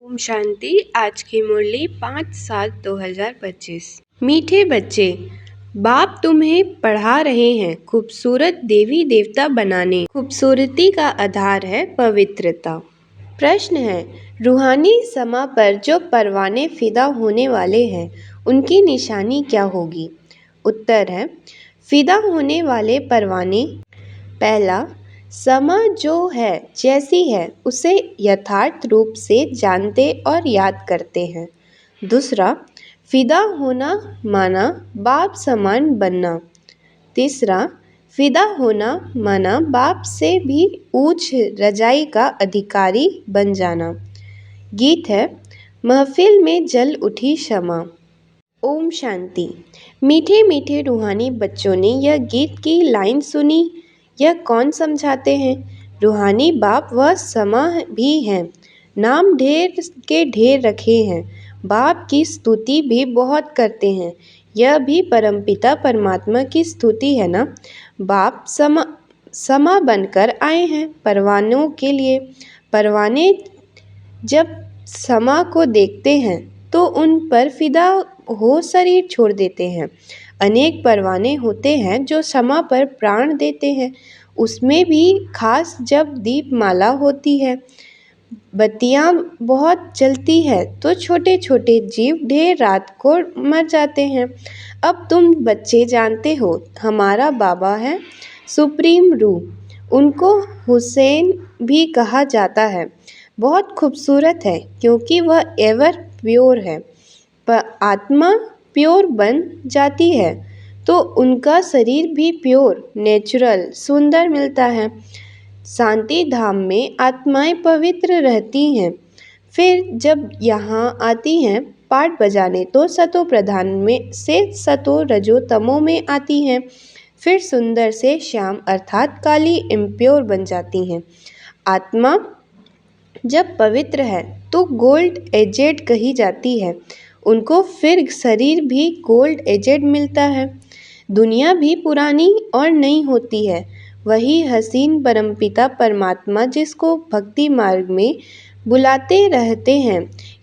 ओम शांति। आज की मुरली 5/7/2025। मीठे बच्चे, बाप तुम्हें पढ़ा रहे हैं खूबसूरत देवी देवता बनाने। खूबसूरती का आधार है पवित्रता। प्रश्न है, रूहानी समा पर जो परवाने फिदा होने वाले हैं उनकी निशानी क्या होगी? उत्तर है, फिदा होने वाले परवाने, पहला, समा जो है जैसी है उसे यथार्थ रूप से जानते और याद करते हैं। दूसरा, फिदा होना माना बाप समान बनना। तीसरा, फिदा होना माना बाप से भी ऊंच रजाई का अधिकारी बन जाना। गीत है, महफिल में जल उठी शमा। ओम शांति। मीठे मीठे रूहानी बच्चों ने यह गीत की लाइन सुनी। यह कौन समझाते हैं? रूहानी बाप वह समा भी हैं। नाम ढेर के ढेर रखे हैं। बाप की स्तुति भी बहुत करते हैं। यह भी परमपिता परमात्मा की स्तुति है ना। बाप समा बनकर आए हैं परवानों के लिए। परवाने जब समा को देखते हैं तो उन पर फिदा हो शरीर छोड़ देते हैं। अनेक परवाने होते हैं जो समा पर प्राण देते हैं। उसमें भी खास जब दीपमाला होती है, बत्तियां बहुत जलती है तो छोटे छोटे जीव ढेर रात को मर जाते हैं। अब तुम बच्चे जानते हो, हमारा बाबा है सुप्रीम रूह। उनको हुसैन भी कहा जाता है। बहुत खूबसूरत है क्योंकि वह एवर प्योर है। पर आत्मा प्योर बन जाती है तो उनका शरीर भी प्योर, नेचुरल, सुंदर मिलता है। शांति धाम में आत्माएं पवित्र रहती हैं। फिर जब यहाँ आती हैं पाठ बजाने तो सतो प्रधान में से सतो रजो तमो में आती हैं। फिर सुंदर से श्याम अर्थात काली इम्प्योर बन जाती हैं। आत्मा जब पवित्र है तो गोल्ड एजेड कही जाती है। उनको फिर शरीर भी गोल्ड एजेड मिलता है। दुनिया भी पुरानी और नई होती है। वही हसीन परमपिता परमात्मा जिसको भक्ति मार्ग में बुलाते रहते हैं,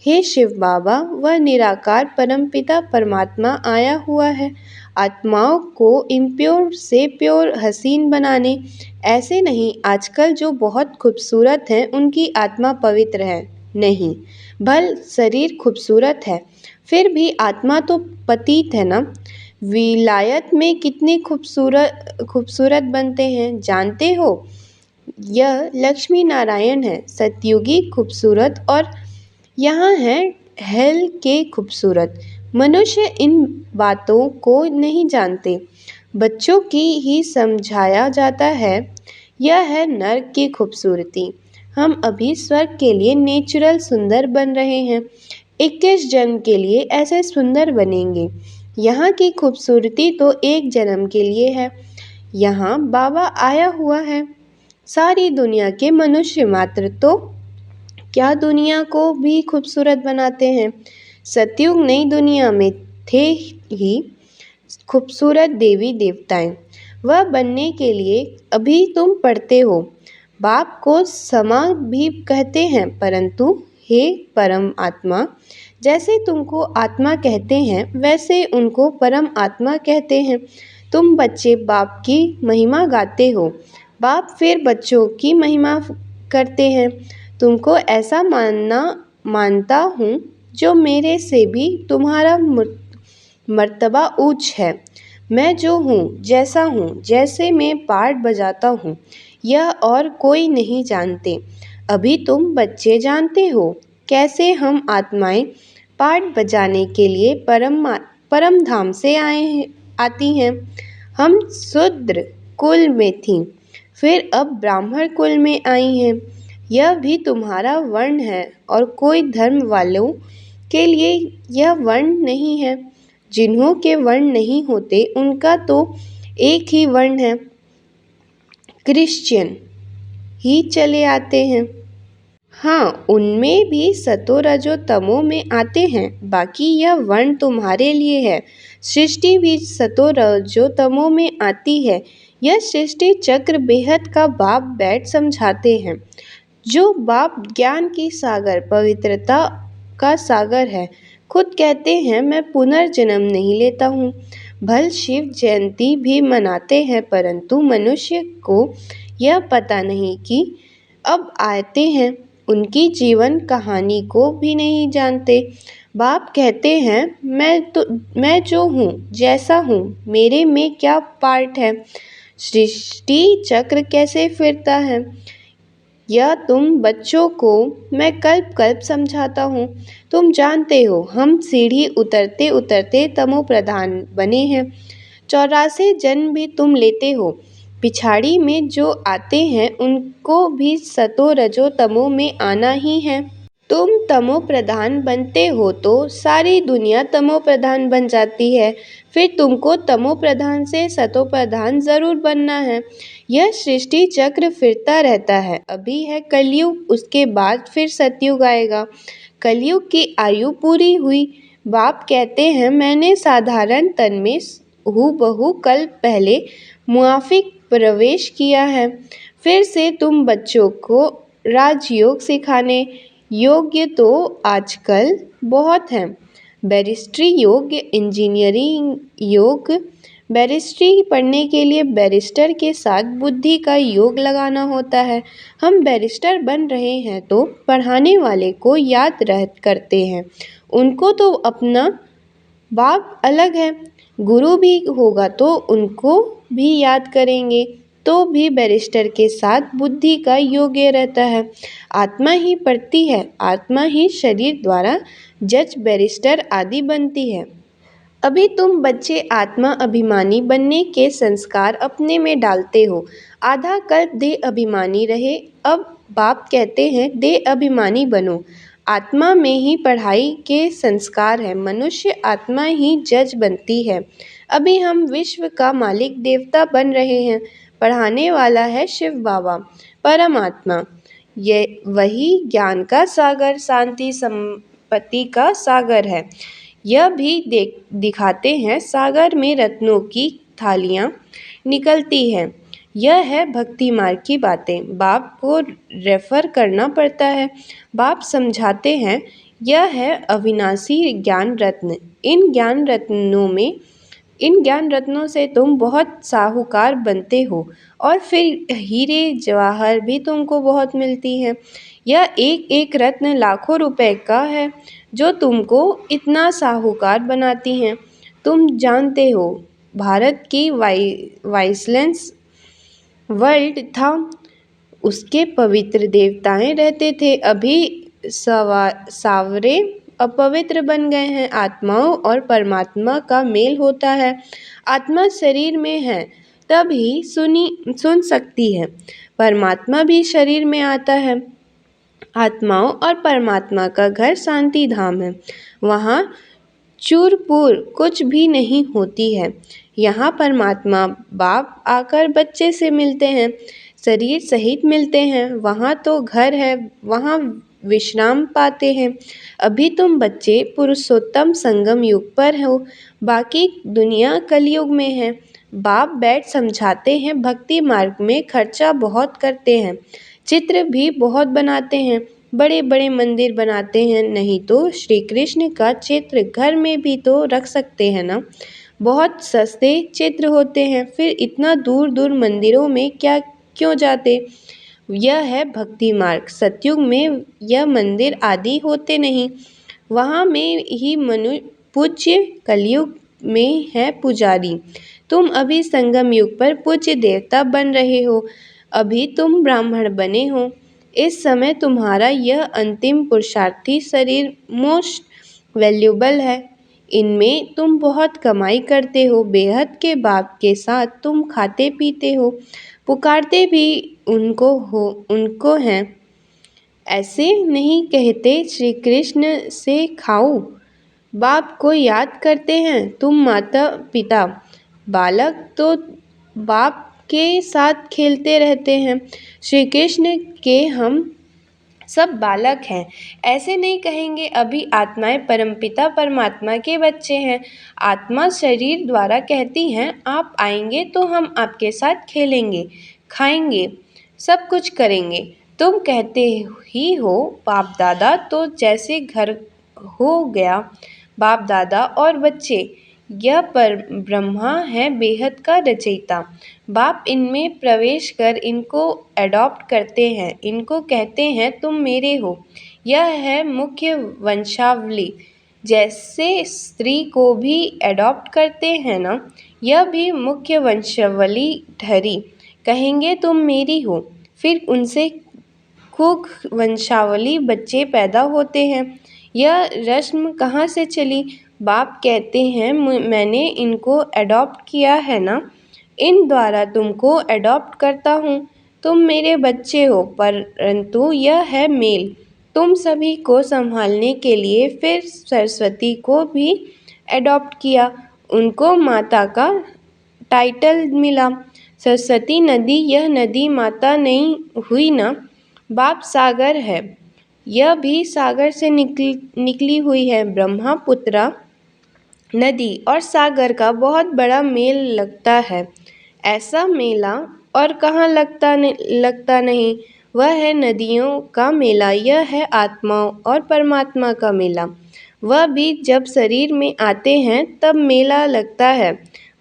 हे शिव बाबा, वह निराकार परमपिता परमात्मा आया हुआ है आत्माओं को इम्प्योर से प्योर हसीन बनाने। ऐसे नहीं आजकल जो बहुत खूबसूरत हैं उनकी आत्मा पवित्र है, नहीं, भल शरीर खूबसूरत है फिर भी आत्मा तो पतित है ना। विलायत में कितने खूबसूरत बनते हैं जानते हो? यह लक्ष्मी नारायण है सतयुगी खूबसूरत और यहाँ है हेल के खूबसूरत। मनुष्य इन बातों को नहीं जानते, बच्चों की ही समझाया जाता है। यह है नर्क की खूबसूरती। हम अभी स्वर्ग के लिए नेचुरल सुंदर बन रहे हैं। 21 जन्म के लिए ऐसे सुंदर बनेंगे। यहाँ की खूबसूरती तो एक जन्म के लिए है। यहाँ बाबा आया हुआ है। सारी दुनिया के मनुष्य मात्र तो क्या दुनिया को भी खूबसूरत बनाते हैं। सतयुग नई दुनिया में थे ही खूबसूरत देवी देवताएं। वह बनने के लिए अभी तुम पढ़ते हो। बाप को समा भी कहते हैं, परंतु हे परम आत्मा, जैसे तुमको आत्मा कहते हैं वैसे उनको परम आत्मा कहते हैं। तुम बच्चे बाप की महिमा गाते हो, बाप फिर बच्चों की महिमा करते हैं। तुमको ऐसा मानता हूँ जो मेरे से भी तुम्हारा मर्तबा ऊंच है। मैं जो हूँ, जैसा हूँ, जैसे मैं पाठ बजाता हूँ, यह और कोई नहीं जानते। अभी तुम बच्चे जानते हो कैसे हम आत्माएं पाठ बजाने के लिए परम धाम से आती हैं। हम शूद्र कुल में थीं, फिर अब ब्राह्मण कुल में आई हैं। यह भी तुम्हारा वर्ण है और कोई धर्म वालों के लिए यह वर्ण नहीं है। जिन्हों के वर्ण नहीं होते उनका तो एक ही वर्ण है, क्रिश्चियन ही चले आते हैं। हाँ, उनमें भी सतो रजो तमो में आते हैं। बाकी यह वर्ण तुम्हारे लिए है। सृष्टि भी सतो रजो तमो में आती है। यह सृष्टि चक्र बेहद का बाप बैठ समझाते हैं। जो बाप ज्ञान की सागर, पवित्रता का सागर है, खुद कहते हैं मैं पुनर्जन्म नहीं लेता हूँ। भल शिव जयंती भी मनाते हैं, परंतु मनुष्य को यह पता नहीं कि अब आते हैं, उनकी जीवन कहानी को भी नहीं जानते। बाप कहते हैं मैं जो हूँ, जैसा हूँ, मेरे में क्या पार्ट है, सृष्टि चक्र कैसे फिरता है, यह तुम बच्चों को मैं कल्प कल्प समझाता हूँ। तुम जानते हो हम सीढ़ी उतरते उतरते तमो प्रधान बने हैं। 84 जन्म भी तुम लेते हो, पिछाड़ी में जो आते हैं उनको भी सतो रजो तमो में आना ही है। तुम तमो प्रधान बनते हो तो सारी दुनिया तमो प्रधान बन जाती है, फिर तुमको तमो प्रधान से सतो प्रधान जरूर बनना है। यह सृष्टि चक्र फिरता रहता है। अभी है कलयुग, उसके बाद फिर सतयुग आएगा। कलयुग की आयु पूरी हुई। बाप कहते हैं मैंने साधारण तन में हूबहू कल्प पहले मुआफिक प्रवेश किया है। फिर से तुम बच्चों को राजयोग सिखाने योग्य तो आजकल बहुत हैं। बैरिस्ट्री योग, इंजीनियरिंग योग। बैरिस्ट्री पढ़ने के लिए बैरिस्टर के साथ बुद्धि का योग लगाना होता है। हम बैरिस्टर बन रहे हैं तो पढ़ाने वाले को याद करते हैं। उनको तो अपना बाप अलग है, गुरु भी होगा तो उनको भी याद करेंगे, तो भी बैरिस्टर के साथ बुद्धि का योग्य रहता है। आत्मा ही पढ़ती है, आत्मा ही शरीर द्वारा जज, बैरिस्टर आदि बनती है। अभी तुम बच्चे आत्मा अभिमानी बनने के संस्कार अपने में डालते हो। आधा कल्प देह अभिमानी रहे, अब बाप कहते हैं देह अभिमानी बनो। आत्मा में ही पढ़ाई के संस्कार है, मनुष्य आत्मा ही जज बनती है। अभी हम विश्व का मालिक देवता बन रहे हैं, पढ़ाने वाला है शिव बाबा, परमात्मा। ये वही ज्ञान का सागर, शांति संपत्ति का सागर है। यह भी दिखाते हैं सागर में रत्नों की थालियाँ निकलती हैं। यह है भक्ति मार्ग की बातें। बाप को रेफर करना पड़ता है। बाप समझाते हैं यह है अविनाशी ज्ञान रत्न। इन ज्ञान रत्नों से तुम बहुत साहूकार बनते हो और फिर हीरे जवाहर भी तुमको बहुत मिलती हैं। यह एक एक रत्न लाखों रुपए का है जो तुमको इतना साहूकार बनाती हैं। तुम जानते हो भारत की वाइसलेंस वर्ल्ड था, उसके पवित्र देवताएं रहते थे, अभी सावरे अपवित्र बन गए हैं। आत्माओं और परमात्मा का मेल होता है। आत्मा शरीर में है तभी सुन सकती है, परमात्मा भी शरीर में आता है। आत्माओं और परमात्मा का घर शांति धाम है, वहाँ चूरपुर कुछ भी नहीं होती है। यहाँ परमात्मा बाप आकर बच्चे से मिलते हैं, शरीर सहित मिलते हैं। वहाँ तो घर है, वहाँ विश्राम पाते हैं। अभी तुम बच्चे पुरुषोत्तम संगम युग पर हो, बाकी दुनिया कलयुग में है। बाप बैठ समझाते हैं, भक्ति मार्ग में खर्चा बहुत करते हैं, चित्र भी बहुत बनाते हैं, बड़े बड़े मंदिर बनाते हैं। नहीं तो श्री कृष्ण का चित्र घर में भी तो रख सकते हैं ना। बहुत सस्ते चित्र होते हैं, फिर इतना दूर दूर मंदिरों में क्यों जाते। यह है भक्ति मार्ग। सतयुग में यह मंदिर आदि होते नहीं, वहाँ में ही मनु पूज्य, कलयुग में है पुजारी। तुम अभी संगम युग पर पूज्य देवता बन रहे हो, अभी तुम ब्राह्मण बने हो। इस समय तुम्हारा यह अंतिम पुरुषार्थी शरीर मोस्ट वैल्यूबल है। इनमें तुम बहुत कमाई करते हो। बेहद के बाप के साथ तुम खाते पीते हो, पुकारते भी उनको हैं। ऐसे नहीं कहते श्री कृष्ण से खाओ, बाप को याद करते हैं। तुम माता पिता, बालक तो बाप के साथ खेलते रहते हैं। श्री कृष्ण के हम सब बालक हैं, ऐसे नहीं कहेंगे। अभी आत्माएं परमपिता परमात्मा के बच्चे हैं। आत्मा शरीर द्वारा कहती हैं आप आएंगे तो हम आपके साथ खेलेंगे, खाएंगे, सब कुछ करेंगे। तुम कहते ही हो बाप दादा, तो जैसे घर हो गया। बाप दादा और बच्चे, यह पर ब्रह्मा है बेहद का रचयिता। बाप इनमें प्रवेश कर इनको एडॉप्ट करते हैं, इनको कहते हैं तुम मेरे हो। यह है मुख्य वंशावली। जैसे स्त्री को भी एडॉप्ट करते हैं ना, यह भी मुख्य वंशावली ठहरी। कहेंगे तुम मेरी हो, फिर उनसे खूब वंशावली बच्चे पैदा होते हैं। यह रस्म कहाँ से चली? बाप कहते हैं मैंने इनको एडॉप्ट किया है ना, इन द्वारा तुमको एडॉप्ट करता हूँ। तुम मेरे बच्चे हो, परंतु यह है मेल तुम सभी को संभालने के लिए। फिर सरस्वती को भी एडॉप्ट किया, उनको माता का टाइटल मिला। सरस्वती नदी, यह नदी माता नहीं हुई ना, बाप सागर है, यह भी सागर से निकली हुई है। ब्रह्मपुत्रा नदी और सागर का बहुत बड़ा मेल लगता है। ऐसा मेला और कहाँ लगता नहीं, वह है नदियों का मेला। यह है आत्मा और परमात्मा का मेला। वह भी जब शरीर में आते हैं तब मेला लगता है।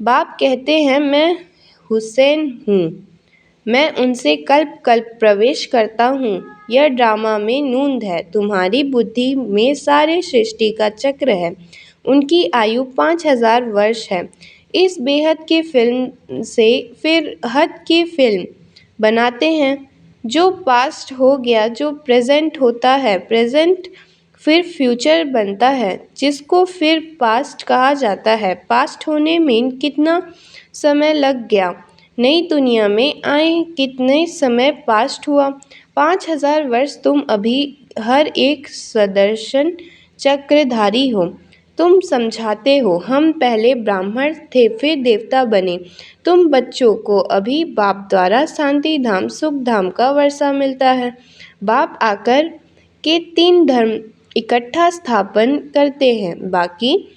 बाप कहते हैं मैं हुसैन हूँ, मैं उनसे कल्प कल्प प्रवेश करता हूँ। यह ड्रामा में नूंद है, तुम्हारी बुद्धि में सारे सृष्टि का चक्र है। उनकी आयु 5000 वर्ष है। इस बेहद की फिल्म से फिर हद की फिल्म बनाते हैं। जो पास्ट हो गया, जो प्रेजेंट होता है, प्रेजेंट फिर फ्यूचर बनता है, जिसको फिर पास्ट कहा जाता है। पास्ट होने में कितना समय लग गया, नई दुनिया में आए कितने समय पास्ट हुआ। 5000 वर्ष। तुम अभी हर एक सदर्शन चक्रधारी हो। तुम समझाते हो हम पहले ब्राह्मण थे फिर देवता बने। तुम बच्चों को अभी बाप द्वारा शांति धाम सुख धाम का वर्षा मिलता है। बाप आकर के 3 धर्म इकट्ठा स्थापन करते हैं, बाकी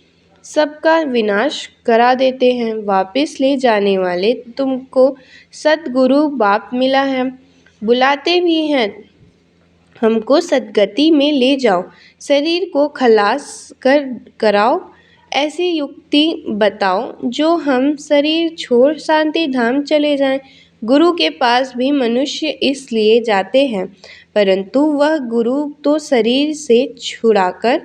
सबका विनाश करा देते हैं। वापस ले जाने वाले तुमको सतगुरु बाप मिला है, बुलाते भी हैं हमको सदगति में ले जाओ, शरीर को खलास कराओ। ऐसी युक्ति बताओ जो हम शरीर छोड़ शांति धाम चले जाएं। गुरु के पास भी मनुष्य इसलिए जाते हैं, परंतु वह गुरु तो शरीर से छुड़ाकर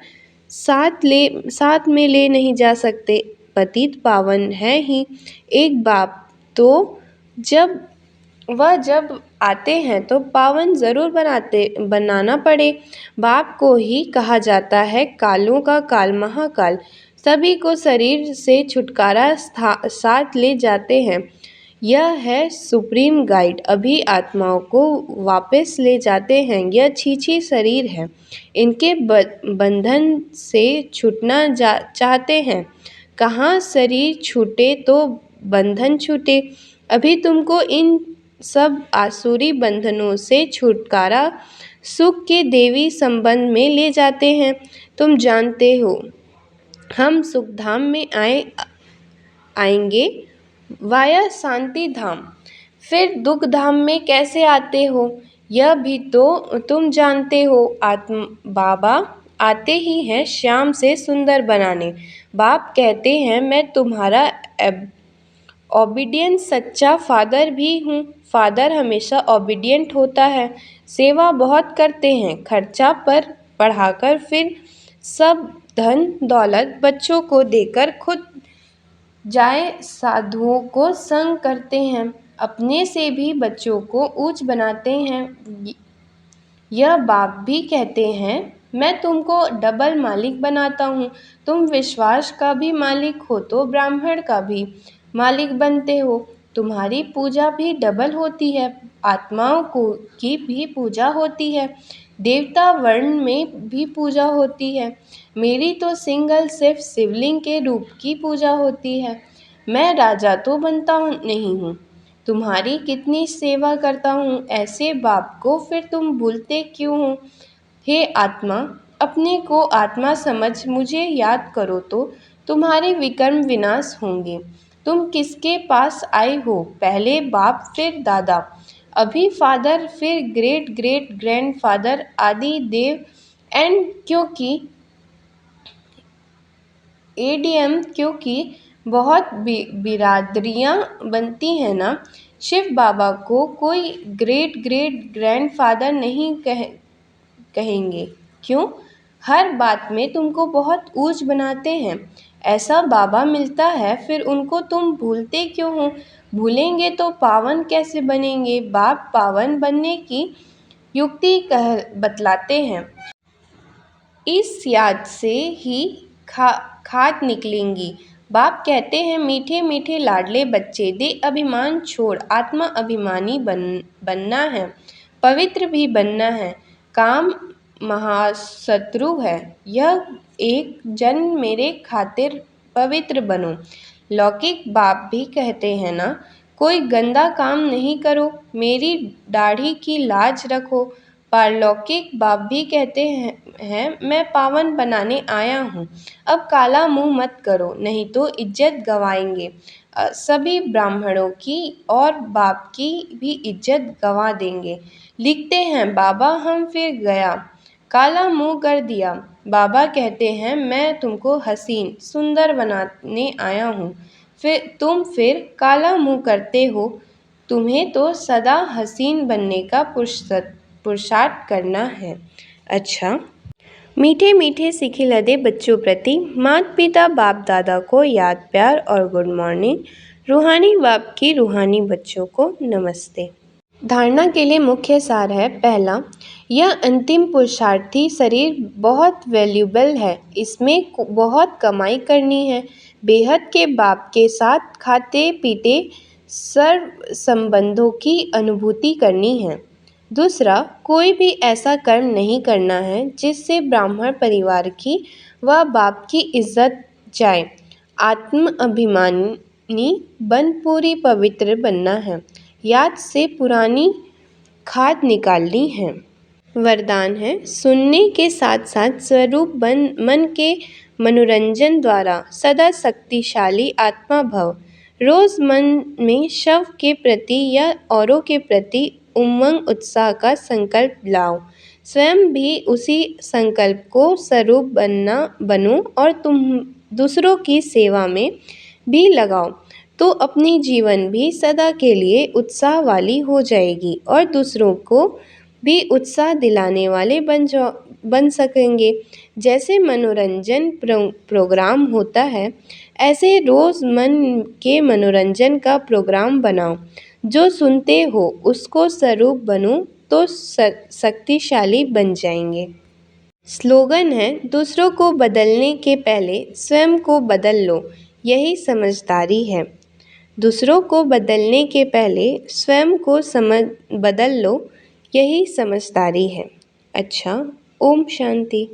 साथ में ले नहीं जा सकते। पतित पावन है ही एक बाप, तो जब आते हैं तो पावन ज़रूर बनाना पड़े। बाप को ही कहा जाता है कालों का काल महाकाल। सभी को शरीर से छुटकारा साथ ले जाते हैं। यह है सुप्रीम गाइड। अभी आत्माओं को वापस ले जाते हैं। यह छीछी शरीर है, इनके बंधन से छूटना चाहते हैं। कहाँ शरीर छूटे तो बंधन छूटे। अभी तुमको इन सब आसुरी बंधनों से छुटकारा सुख के देवी संबंध में ले जाते हैं। तुम जानते हो हम सुखधाम में आएंगे वाया शांति धाम, फिर दुख धाम में कैसे आते हो यह भी तो तुम जानते हो। बाबा आते ही हैं श्याम से सुंदर बनाने। बाप कहते हैं मैं तुम्हारा ओबीडियंट सच्चा फादर भी हूँ। फादर हमेशा ओबीडियंट होता है, सेवा बहुत करते हैं, खर्चा पर पढ़ाकर फिर सब धन दौलत बच्चों को देकर खुद जाए साधुओं को संग करते हैं, अपने से भी बच्चों को ऊंच बनाते हैं। यह बाप भी कहते हैं मैं तुमको डबल मालिक बनाता हूँ। तुम विश्वास का भी मालिक हो तो ब्राह्मण का भी मालिक बनते हो। तुम्हारी पूजा भी डबल होती है, आत्माओं की भी पूजा होती है, देवता वर्ण में भी पूजा होती है। मेरी तो सिंगल सिर्फ शिवलिंग के रूप की पूजा होती है। मैं राजा तो बनता नहीं हूँ, तुम्हारी कितनी सेवा करता हूँ। ऐसे बाप को फिर तुम भूलते क्यों हो? हे आत्मा, अपने को आत्मा समझ मुझे याद करो तो तुम्हारे विकर्म विनाश होंगे। तुम किसके पास आए हो? पहले बाप फिर दादा। अभी फादर, फिर ग्रेट ग्रेट ग्रैंडफादर आदि देव एंड क्योंकि एडीएम, क्योंकि बहुत बिरादरियां बनती हैं ना। शिव बाबा को कोई ग्रेट ग्रेट ग्रैंडफादर नहीं कहेंगे। क्यों? हर बात में तुमको बहुत ऊंच बनाते हैं। ऐसा बाबा मिलता है, फिर उनको तुम भूलते क्यों हो? भूलेंगे तो पावन कैसे बनेंगे? बाप पावन बनने की युक्ति बतलाते हैं। इस याद से ही खाद निकलेंगी। बाप कहते हैं, मीठे मीठे लाडले बच्चे, दे अभिमान छोड़, आत्मा अभिमानी बनना है, पवित्र भी बनना है। काम महाशत्रु है, यह एक जन्म मेरे खातिर पवित्र बनो। लौकिक बाप भी कहते हैं ना, कोई गंदा काम नहीं करो, मेरी दाढ़ी की लाज रखो। पारलौकिक बाप भी कहते हैं, मैं पावन बनाने आया हूँ, अब काला मुंह मत करो, नहीं तो इज्जत गंवाएंगे। सभी ब्राह्मणों की और बाप की भी इज्जत गंवा देंगे। लिखते हैं, बाबा हम फिर गया, काला मुंह कर दिया। बाबा कहते हैं, मैं तुमको हसीन सुंदर बनाने आया हूँ, फिर काला मुंह करते हो। तुम्हें तो सदा हसीन बनने का पुरुषार्थ करना है। अच्छा। मीठे मीठे सिखिलदे बच्चों प्रति माता पिता बाप दादा को याद प्यार और गुड मॉर्निंग। रूहानी बाप की रूहानी बच्चों को नमस्ते। धारणा के लिए मुख्य सार है। पहला, यह अंतिम पुरुषार्थी शरीर बहुत वैल्यूबल है, इसमें बहुत कमाई करनी है। बेहद के बाप के साथ खाते पीते सर्व संबंधों की अनुभूति करनी है। दूसरा, कोई भी ऐसा कर्म नहीं करना है जिससे ब्राह्मण परिवार की व बाप की इज्जत जाए। आत्म अभिमानी बन पूरी पवित्र बनना है। याद से पुरानी खाद निकालनी है। वरदान है, सुनने के साथ साथ स्वरूप मन के मनोरंजन द्वारा सदा शक्तिशाली आत्मा भव। रोज मन में शव के प्रति या औरों के प्रति उमंग उत्साह का संकल्प लाओ। स्वयं भी उसी संकल्प को स्वरूप बनो और तुम दूसरों की सेवा में भी लगाओ, तो अपनी जीवन भी सदा के लिए उत्साह वाली हो जाएगी और दूसरों को भी उत्साह दिलाने वाले बन सकेंगे। जैसे मनोरंजन प्रोग्राम होता है, ऐसे रोज मन के मनोरंजन का प्रोग्राम बनाओ। जो सुनते हो उसको स्वरूप बनो तो शक्तिशाली बन जाएंगे। स्लोगन है, दूसरों को बदलने के पहले स्वयं को बदल लो, यही समझदारी है। दूसरों को बदलने के पहले स्वयं को बदल लो, यही समझदारी है। अच्छा, ओम शांति।